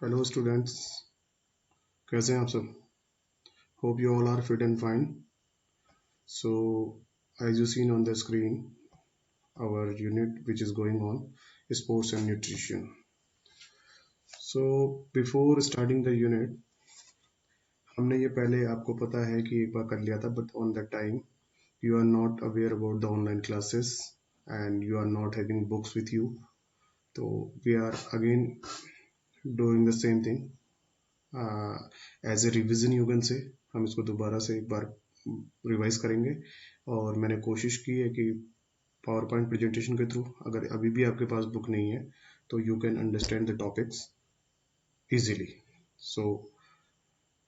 Hello students, कैसे हैं आप सब? Hope you all are fit and fine. So as you seen on the screen, our unit which is going on, sports and nutrition. So before starting the unit, हमने ये पहले आपको पता है कि एक बार कर लिया था, but on that time you are not aware about the online classes and you are not having books with you. So we are again doing the same thing as a revision युगन से. हम इसको दोबारा से एक बार revise करेंगे और मैंने कोशिश की है कि पावर पॉइंट प्रेजेंटेशन के थ्रू, अगर अभी भी आपके पास बुक नहीं है तो you can understand the topics easily. So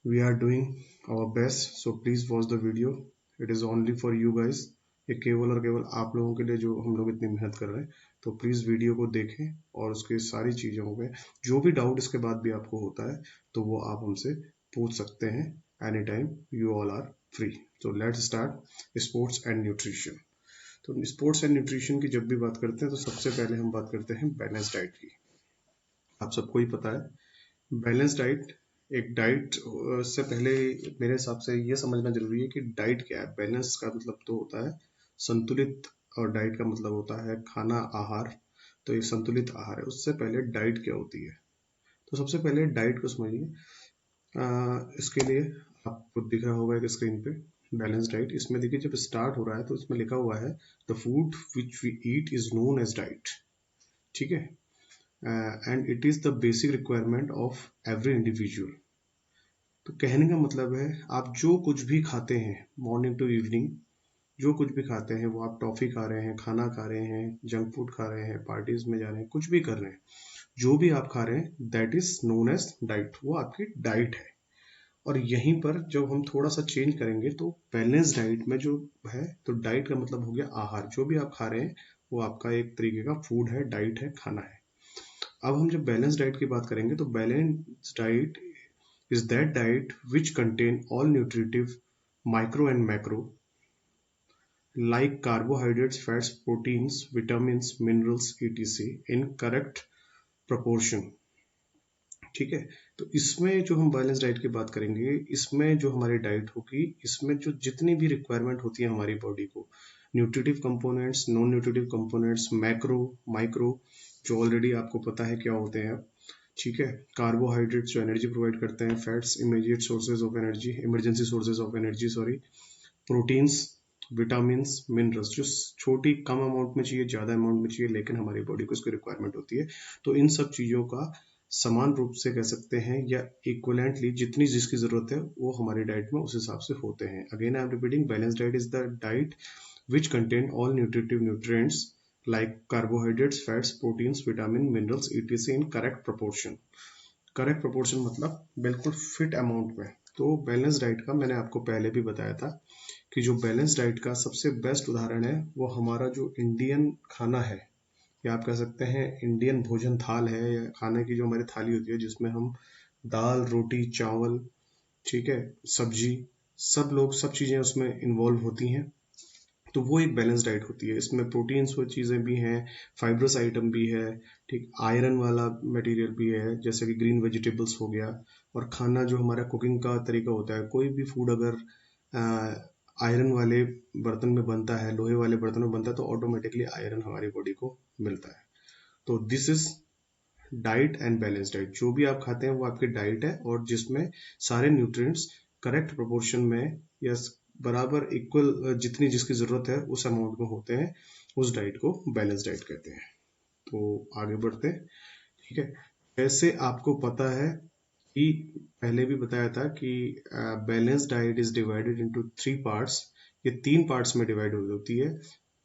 we are doing our best, so please watch the video. It is only for you guys. ये केवल और केवल आप लोगों के लिए जो हम लोग इतनी मेहनत कर रहे हैं. तो प्लीज़ वीडियो को देखें और उसकी सारी चीज़ों में जो भी डाउट इसके बाद भी आपको होता है तो वो आप हमसे पूछ सकते हैं any time. You all are free. तो let's start sports and nutrition. तो स्पोर्ट्स एंड न्यूट्रिशन की जब भी बात करते हैं तो सबसे पहले हम बात करते हैं बैलेंस डाइट की. आप सबको ही पता है बैलेंस डाइट. एक डाइट से पहले मेरे हिसाब से ये समझना जरूरी है कि डाइट क्या है. बैलेंस का मतलब तो होता है संतुलित, और डाइट का मतलब होता है खाना, आहार. तो ये संतुलित आहार है. उससे पहले डाइट क्या होती है, तो सबसे पहले डाइट को समझिए. इसके लिए आपको दिख रहा होगा एक स्क्रीन पे बैलेंस डाइट. इसमें देखिए जब स्टार्ट हो रहा है तो इसमें लिखा हुआ है the food which we eat is known as diet. ठीक है. And it is the basic requirement of every individual. तो कहने का मतलब है आप जो कुछ भी खाते हैं मॉर्निंग टू इवनिंग, जो कुछ भी खाते हैं, वो आप टॉफी खा रहे हैं, खाना खा रहे हैं, जंक फूड खा रहे हैं, पार्टीज में जा रहे हैं, कुछ भी कर रहे हैं, जो भी आप खा रहे हैं that is known as diet. वो आपकी डाइट है. और यहीं पर जब हम थोड़ा सा चेंज करेंगे तो बैलेंस डाइट में जो है, तो डाइट का मतलब हो गया आहार. जो भी आप खा रहे हैं वो आपका एक तरीके का फूड है, डाइट है, खाना है. अब हम जब बैलेंस डाइट की बात करेंगे तो balance diet is that diet which contain all nutritive micro and macro like carbohydrates, fats, proteins, vitamins, minerals etc in correct proportion. ठीक है. तो इसमें जो हम बैलेंस डाइट की बात करेंगे, इसमें जो हमारी डाइट होगी, इसमें जो जितनी भी रिक्वायरमेंट होती है हमारी बॉडी को, nutritive components, non nutritive components, macro, micro, जो ऑलरेडी आपको पता है क्या होते हैं. ठीक है. कार्बोहाइड्रेट्स जो एनर्जी प्रोवाइड करते हैं, fats immediate sources of energy, emergency sources of energy sorry, proteins, vitamins, minerals जो छोटी कम अमाउंट में चाहिए, ज़्यादा अमाउंट में चाहिए, लेकिन हमारी बॉडी को इसकी रिक्वायरमेंट होती है. तो इन सब चीज़ों का समान रूप से कह सकते हैं या इक्वलेंटली जितनी जिसकी जरूरत है वो हमारी डाइट में उस हिसाब से होते हैं. Again I am repeating, balance diet is the diet which contain all nutritive nutrients like carbohydrates, fats, proteins, vitamin, minerals etc in correct proportion. Correct proportion मतलब बिल्कुल फिट अमाउंट में. तो बैलेंस डाइट का मैंने आपको पहले भी बताया था कि जो बैलेंस डाइट का सबसे बेस्ट उदाहरण है वो हमारा जो इंडियन खाना है, या आप कह सकते हैं इंडियन भोजन थाल है, या खाने की जो हमारी थाली होती है जिसमें हम दाल, रोटी, चावल, ठीक है, सब्जी, सब लोग सब चीज़ें उसमें इन्वॉल्व होती हैं. तो वो एक बैलेंस डाइट होती है. इसमें प्रोटीन्स वो चीज़ें भी हैं, फाइब्रस आइटम भी है, ठीक, आयरन वाला मटेरियल भी है जैसे कि ग्रीन वेजिटेबल्स हो गया. और खाना जो हमारा कुकिंग का तरीका होता है, कोई भी फूड अगर आयरन वाले बर्तन में बनता है, लोहे वाले बर्तन में बनता है, तो ऑटोमेटिकली आयरन हमारी बॉडी को मिलता है. तो this is diet and balance diet. जो भी आप खाते हैं वो आपकी डाइट है, और जिसमें सारे न्यूट्रिएंट्स करेक्ट प्रोपोर्शन में या बराबर इक्वल जितनी जिसकी जरूरत है उस अमाउंट में होते हैं, उस डाइट को बैलेंस डाइट कहते हैं. तो आगे बढ़ते हैं. ठीक है. ऐसे आपको पता है कि पहले भी बताया था कि balance diet is divided into 3 parts. ये 3 पार्ट्स में डिवाइड होती है.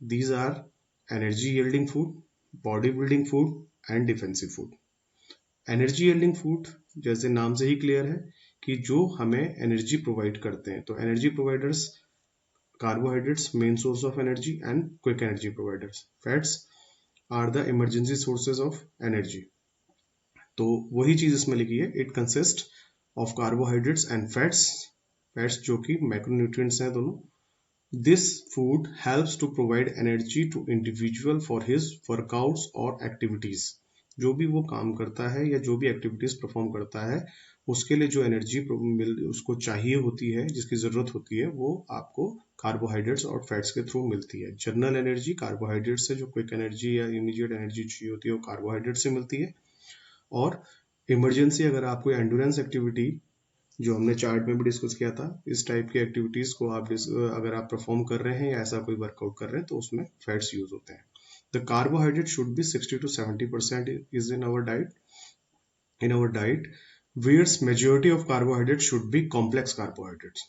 These are energy yielding food, body building food and defensive food. Energy yielding food जैसे नाम से ही क्लियर है कि जो हमें एनर्जी प्रोवाइड करते हैं. तो energy providers, carbohydrates main source of energy and quick energy providers. Fats are the emergency sources of energy. तो वही चीज इसमें लिखी है. It consist of carbohydrates and fats. Fats जो कि मैक्रोन्यूट्रिएंट्स हैं दोनों. This food helps to provide energy to individual for his workouts और एक्टिविटीज. जो भी वो काम करता है या जो भी एक्टिविटीज परफॉर्म करता है उसके लिए जो एनर्जी उसको चाहिए होती है, जिसकी जरूरत होती है, वो आपको कार्बोहाइड्रेट्स और फैट्स के थ्रू मिलती है। जनरल एनर्जी कार्बोहाइड्रेट से, जो क्विक एनर्जी या इमीडिएट एनर्जी चाहिए होती है वो कार्बोहाइड्रेट से मिलती है। और इमरजेंसी अगर आपको एंडोरेंस एक्टिविटी, जो हमने चार्ट में भी डिस्कस किया था, इस टाइप की एक्टिविटीज को आप अगर आप परफॉर्म कर रहे हैं या ऐसा कोई वर्कआउट कर रहे हैं तो उसमें फैट्स यूज होते हैं। The carbohydrate should be 60 to 70% is in our diet whereas majority of carbohydrates should be complex carbohydrates।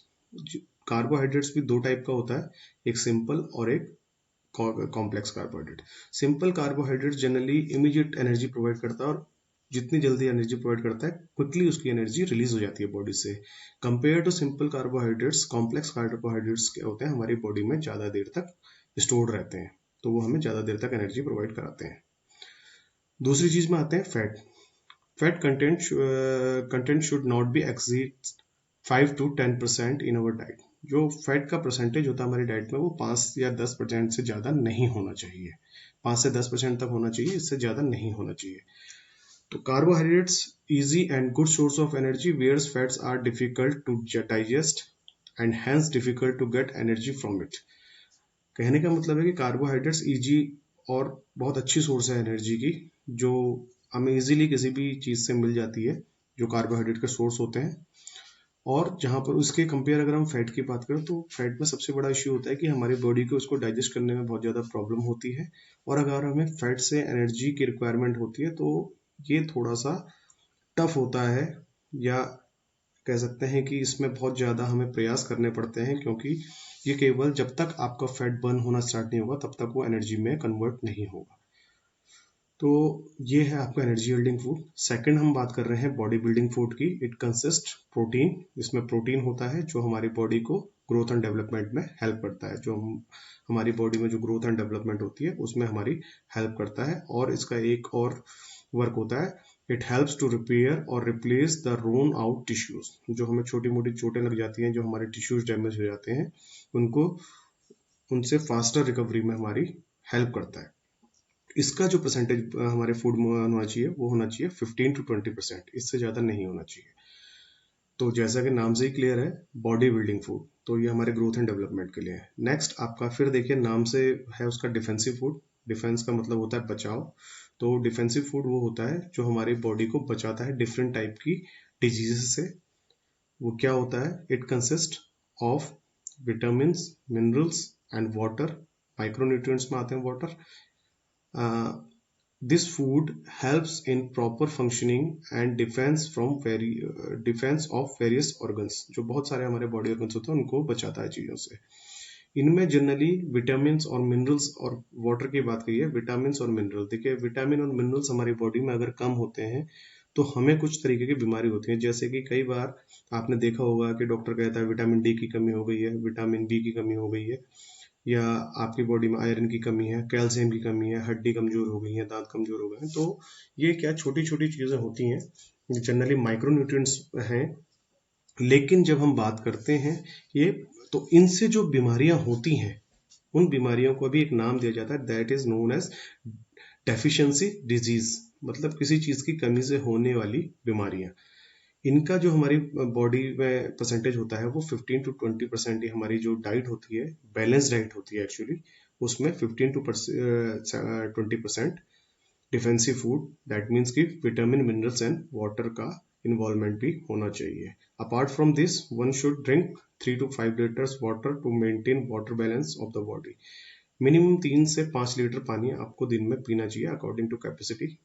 Carbohydrates भी दो टाइप का होता है, एक सिंपल और एक complex carbohydrate. Simple carbohydrate generally immediate energy provide करता है और जितनी जल्दी एनर्जी प्रोवाइड करता है क्विकली उसकी एनर्जी रिलीज हो जाती है बॉडी से। Compare to simple carbohydrates, complex carbohydrates क्या होते हैं, हमारी बॉडी में ज्यादा देर तक स्टोर्ड रहते हैं, तो वो हमें ज्यादा देर तक एनर्जी प्रोवाइड कराते हैं। दूसरी चीज में आते हैं fat. Fat content should not be exceed 5 to 10% in our diet. जो फैट का परसेंटेज होता है हमारी डाइट में वो 5 या 10% से ज्यादा नहीं होना चाहिए। 5 से 10% तक होना चाहिए, इससे ज्यादा नहीं होना चाहिए। तो carbohydrates easy and good source of energy whereas fats are difficult to digest and hence difficult to get energy from it. कहने का मतलब है कि कार्बोहाइड्रेट्स इजी और बहुत अच्छी सोर्स है एनर्जी की, जो हमें इजीली किसी भी चीज से मिल जाती है जो कार्बोहाइड्रेट के सोर्स होते हैं। और जहां पर उसके कंपेयर अगर हम फैट की बात करें तो फैट में सबसे बड़ा इश्यू होता है कि हमारी बॉडी को उसको डाइजेस्ट करने में बहुत ज़्यादा प्रॉब्लम होती है, और अगर हमें फैट से एनर्जी की रिक्वायरमेंट होती है तो ये थोड़ा सा टफ होता है, या कह सकते हैं कि इसमें बहुत ज़्यादा हमें प्रयास करने पड़ते हैं, क्योंकि ये केवल जब तक आपका फैट बर्न होना स्टार्ट नहीं होगा तब तक वो एनर्जी में कन्वर्ट नहीं होगा। तो ये है आपका एनर्जी बिल्डिंग फूड। सेकंड हम बात कर रहे हैं बॉडी बिल्डिंग फूड की। It consist protein. इसमें प्रोटीन होता है जो हमारी बॉडी को ग्रोथ एंड डेवलपमेंट में हेल्प करता है। जो हमारी बॉडी में जो ग्रोथ एंड डेवलपमेंट होती है उसमें हमारी हेल्प करता है। और इसका एक और वर्क होता है, इट हेल्प्स टू रिपेयर और replace the worn out tissues. जो हमें छोटी मोटी चोटें लग जाती हैं, जो हमारे टिश्यूज डैमेज हो जाते हैं, उनसे फास्टर रिकवरी में हमारी हेल्प करता है। इसका जो परसेंटेज हमारे फूड में होना चाहिए वो होना चाहिए 15 to 20%, इससे ज़्यादा नहीं होना चाहिए। तो जैसा कि नाम से ही क्लियर है, बॉडी बिल्डिंग फूड, तो ये हमारे ग्रोथ एंड डेवलपमेंट के लिए है। नेक्स्ट आपका फिर देखिए नाम से है उसका डिफेंसिव फूड। डिफेंस का मतलब होता है बचाव। तो डिफेंसिव फूड वो होता है जो हमारी बॉडी को बचाता है डिफरेंट टाइप की डिजीजेस से। वो क्या होता है, it consist of vitamin, minerals and water. Micronutrients में आते हैं water. This food helps in proper functioning and defense of various organs। जो बहुत सारे हमारे बॉडी ऑर्गन्स होते हैं उनको बचाता है चीजों से। इनमें जनरली विटामिन और मिनरल्स और वाटर की बात करिए। विटामिन और मिनरल, देखिए विटामिन और मिनरल्स हमारी बॉडी में अगर कम होते हैं तो हमें कुछ तरीके की बीमारी होती है। जैसे कि कई बार आपने देखा होगा कि डॉक्टर कहता है विटामिन डी की कमी हो गई है, विटामिन बी की कमी हो गई है, या आपकी बॉडी में आयरन की कमी है, कैल्शियम की कमी है, हड्डी कमजोर हो गई है, दांत कमजोर हो गए हैं। तो ये क्या छोटी छोटी चीजें होती हैं, जनरली माइक्रोन्यूट्रिएंट्स हैं। लेकिन जब हम बात करते हैं ये, तो इनसे जो बीमारियां होती हैं उन बीमारियों को भी एक नाम दिया जाता है, that is known as deficiency disease. मतलब किसी चीज की कमी से होने वाली बीमारियां। इनका जो हमारी बॉडी में परसेंटेज होता है वो 15 to 20% ही हमारी जो डाइट होती है, बैलेंस डाइट होती है एक्चुअली, उसमें 15 to 20% defensive food, that means कि विटामिन, मिनरल्स एंड वाटर का इन्वॉल्वमेंट भी होना चाहिए। Apart from this one should drink 3 to 5 litres water to maintain water balance of the body. Minimum 3 से 5 लीटर पानी आपको दिन में पीना चाहिए अकॉर्डिंग टू कैपेसिटी।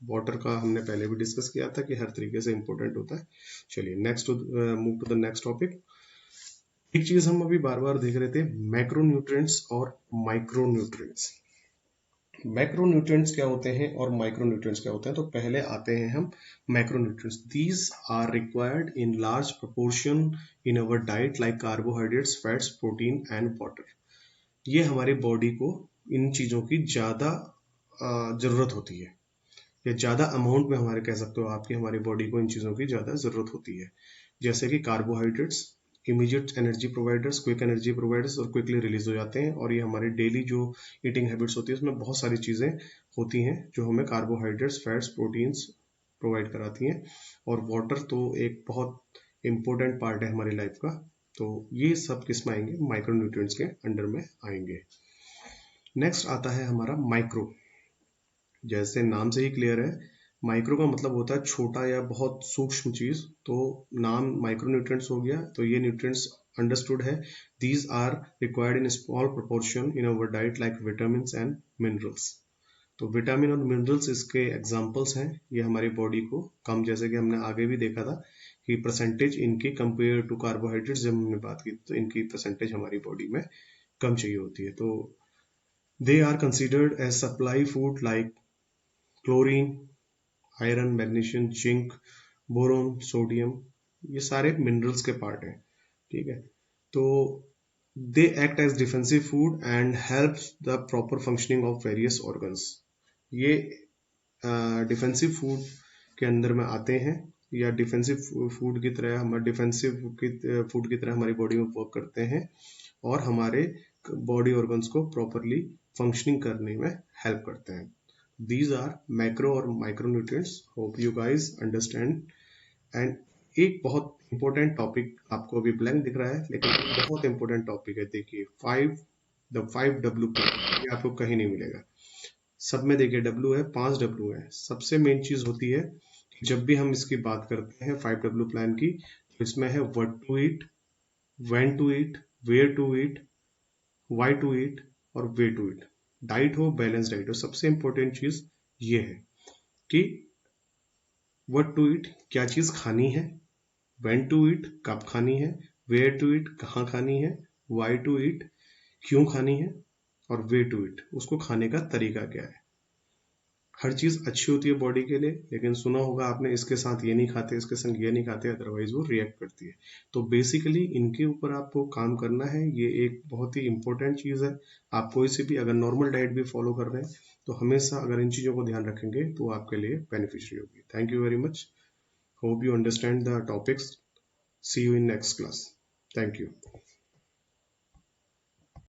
वाटर का हमने पहले भी डिस्कस किया था कि हर तरीके से इंपॉर्टेंट होता है। चलिए next move to the next topic. एक चीज हम अभी बार बार देख रहे थे, मैक्रोन्यूट्रिएंट्स और माइक्रोन्यूट्रिएंट्स। मैक्रोन्यूट्रिएंट्स क्या होते हैं और माइक्रोन्यूट्रिएंट्स क्या होते हैं, तो पहले आते हैं हम macronutrients. These are required in large proportion in our diet like carbohydrates, fats, protein and water. ये हमारी बॉडी को इन चीजों की ज्यादा जरूरत होती है, या ज्यादा अमाउंट में हमारे कह सकते हो आपकी हमारी बॉडी को इन चीजों की ज्यादा जरूरत होती है। जैसे कि carbohydrates immediate energy providers, quick energy providers और क्विकली रिलीज हो जाते हैं। और ये हमारे डेली जो ईटिंग हैबिट्स होती है उसमें बहुत सारी चीज़ें होती हैं जो हमें कार्बोहाइड्रेट्स, फैट्स, प्रोटीन्स प्रोवाइड कराती हैं। और वाटर तो एक बहुत इम्पोर्टेंट पार्ट है हमारी लाइफ का। तो ये सब किस में आएंगे? माइक्रोन्यूट्रिएंट्स के अंडर में आएंगे। नेक्स्ट आता है हमारा माइक्रो। जैसे नाम से ही क्लियर है, माइक्रो का मतलब होता है छोटा या बहुत सूक्ष्म चीज। तो नाम माइक्रोन्यूट्रिएंट्स हो गया, तो ये न्यूट्रिएंट्स अंडरस्टूड है। These are required in small proportion in our diet like vitamin and minerals. तो विटामिन और मिनरल्स इसके एग्जाम्पल्स हैं। ये हमारी बॉडी को कम, जैसे कि हमने आगे भी देखा था कि परसेंटेज इनकी कंपेयर टू कार्बोहाइड्रेट्स जब हमने बात की तो इनकी परसेंटेज हमारी बॉडी में कम चाहिए होती है। तो they are considered as supply food like chlorine, iron, magnesium, zinc, boron, sodium, ये सारे मिनरल्स के पार्ट हैं। ठीक है, तो they act as defensive food and helps the proper functioning of various organs. ये डिफेंसिव फूड के अंदर में आते हैं, या डिफेंसिव फूड की तरह हमारी बॉडी में वर्क करते हैं और हमारे बॉडी ऑर्गन्स को प्रॉपरली फंक्शनिंग करने में हेल्प करते हैं। These are macro और micronutrients. Hope you guys understand. And एक बहुत इंपॉर्टेंट टॉपिक, आपको अभी ब्लैंक दिख रहा है लेकिन बहुत इंपॉर्टेंट टॉपिक है। देखिए, 5W प्लान, ये आपको कहीं नहीं मिलेगा। सब में देखिए W है, 5W है। सबसे मेन चीज होती है जब भी हम इसकी बात करते हैं 5W प्लान की, तो इसमें है what to eat, when to eat, where to eat, why to eat और वे टू ईट। डाइट हो, बैलेंस डाइट हो। सबसे इंपॉर्टेंट चीज ये है कि व्हाट टू ईट, क्या चीज खानी है, व्हेन टू ईट, कब खानी है, वेयर टू ईट, कहाँ खानी है, व्हाई टू ईट, क्यों खानी है, और वे टू ईट, उसको खाने का तरीका क्या है। हर चीज अच्छी होती है बॉडी के लिए, लेकिन सुना होगा आपने इसके साथ ये नहीं खाते, इसके संग ये नहीं खाते, अदरवाइज वो रिएक्ट करती है। तो बेसिकली इनके ऊपर आपको काम करना है। ये एक बहुत ही इंपॉर्टेंट चीज है। आप कोई से भी अगर नॉर्मल डाइट भी फॉलो कर रहे हैं तो हमेशा अगर इन चीजों को ध्यान रखेंगे तो आपके लिए बेनिफिशियरी होगी। Thank you very much. Hope you understand the topics. See you in next class. Thank you.